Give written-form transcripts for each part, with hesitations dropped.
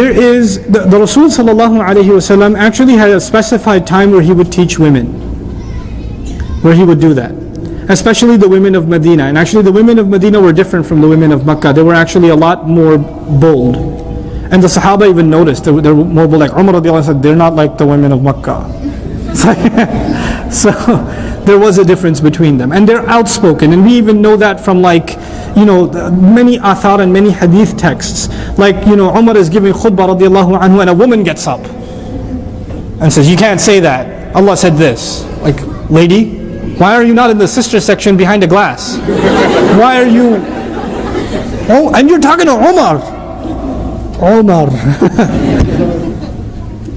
There is, the Rasul sallallahu alayhi wasallam actually had a specified time where he would teach women, where he would do that. Especially the women of Medina. And actually the women of Medina were different from the women of Makkah. They were actually a lot more bold. And the Sahaba even noticed they were more bold. Like Umar radiallahu anhu said, they're not like the women of Makkah. So there was a difference between them. And they're outspoken. And we even know that from like, many athar and many hadith texts. Like, Umar is giving khutbah radiallahu anhu and a woman gets up and says, you can't say that. Allah said this. Like, lady, why are you not in the sister section behind a glass? Why are you... Oh, and you're talking to Umar.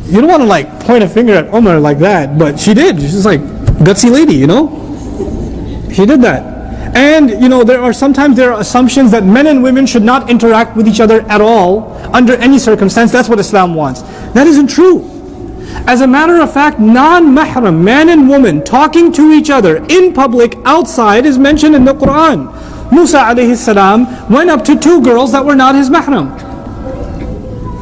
You don't want to like point a finger at Umar like that, but she did. She's like, gutsy lady, She did that. And, there are assumptions that men and women should not interact with each other at all, under any circumstance. That's what Islam wants. That isn't true. As a matter of fact, non-mahram, man and woman, talking to each other in public, outside, is mentioned in the Quran. Musa alayhi salam went up to two girls that were not his mahram.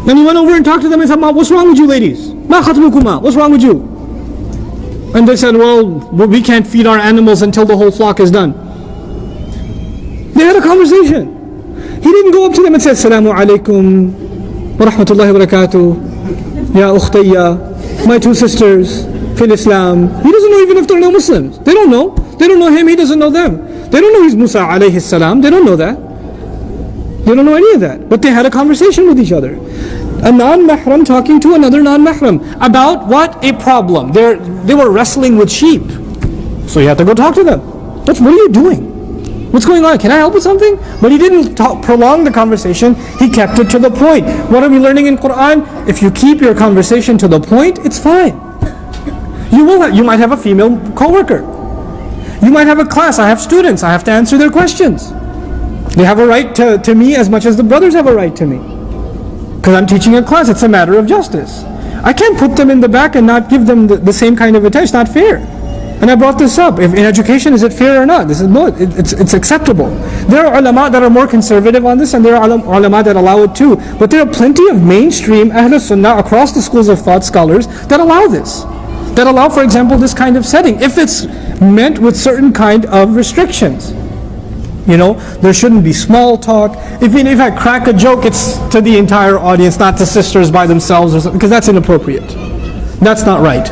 Then he went over and talked to them and said, what's wrong with you ladies? Ma khatbukuma, what's wrong with you? And they said, well, we can't feed our animals until the whole flock is done. They had a conversation. He didn't go up to them and say, Assalamu alaikum wa rahmatullahi wa barakatuh, ya ukhtayya, my two sisters, fil Islam. He doesn't know even if they're no Muslims. They don't know. They don't know him, he doesn't know them. They don't know he's Musa alayhi salam. They don't know that. They don't know any of that. But they had a conversation with each other. A non-mahram talking to another non-mahram. About what? A problem. They were wrestling with sheep. So you have to go talk to them. What are you doing? What's going on? Can I help with something? But he didn't prolong the conversation. He kept it to the point. What are we learning in Quran? If you keep your conversation to the point, it's fine. You might have a female co-worker. You might have a class. I have students. I have to answer their questions. They have a right to me as much as the brothers have a right to me. Because I'm teaching a class. It's a matter of justice. I can't put them in the back and not give them the same kind of attention. It's not fair. And I brought this up. If in education, is it fair or not? This is no. It's acceptable. There are ulama that are more conservative on this, and there are ulama that allow it too. But there are plenty of mainstream Ahl Sunnah across the schools of thought scholars that allow this. That allow, for example, this kind of setting, if it's meant with certain kind of restrictions. There shouldn't be small talk. If I crack a joke, it's to the entire audience, not to sisters by themselves, or something, because that's inappropriate. That's not right.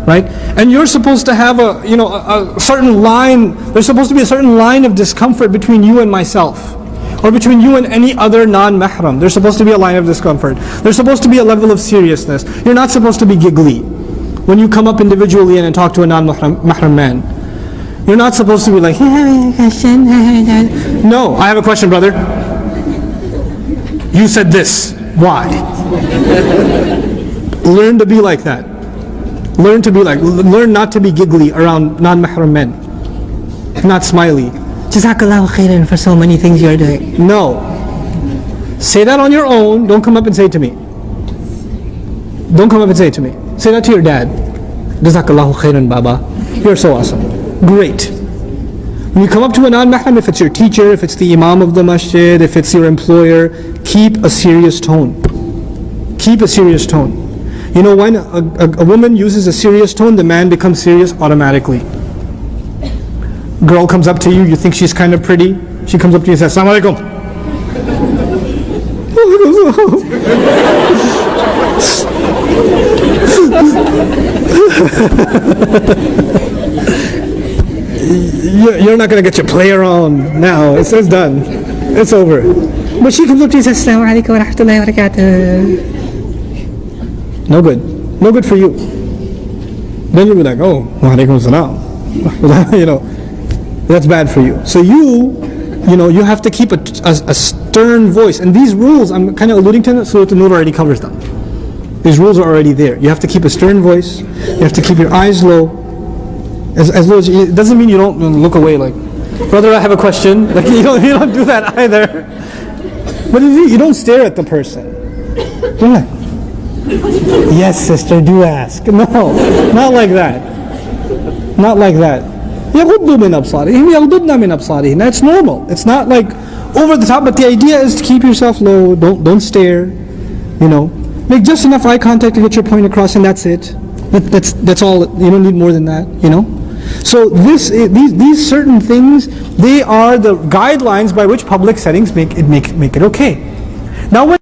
Right? And you're supposed to have a certain line, there's supposed to be a certain line of discomfort between you and myself, or between you and any other non-mahram. There's supposed to be a line of discomfort. There's supposed to be a level of seriousness. You're not supposed to be giggly when you come up individually and talk to a non-mahram man. You're not supposed to be like, no, I have a question, brother. You said this. Why? Learn to be like that. Learn not to be giggly around non-mahram men. Not smiley. Jazakallahu khairan for so many things you're doing. No. Say that on your own. Don't come up and say it to me. Don't come up and say it to me. Say that to your dad. Jazakallahu khairan, Baba. You're so awesome. Great. When you come up to a non-mahram, if it's your teacher, if it's the imam of the masjid, if it's your employer, keep a serious tone. Keep a serious tone. When a woman uses a serious tone, the man becomes serious automatically. Girl comes up to you, you think she's kind of pretty. She comes up to you and says, Assalamu alaikum. You're not going to get your play around now. It's done. It's over. But she comes up to you and says, Assalamu alaikum wa rahmatullahi wa barakatuh. No good. No good for you. Then you'll be like, oh, wa alaikum salam. That's bad for you. So you have to keep a stern voice. And these rules, I'm kind of alluding to, Surah An-Nur already covers them. These rules are already there. You have to keep a stern voice. You have to keep your eyes low. As low as it doesn't mean you don't look away like, brother, I have a question. Like you don't do that either. But you don't stare at the person. You're like, yes, sister, do ask. No, not like that. Not like that. يَغُضُّ مِنْ أَبْصَارِهِمْ يَغْضُضْنَ مِنْ أَبْصَارِهِمْ. That's normal. It's not like over the top, but the idea is to keep yourself low. Don't stare. You know, make just enough eye contact to get your point across, and that's it. That's all. You don't need more than that. You know. So these certain things, they are the guidelines by which public settings make it okay. Now when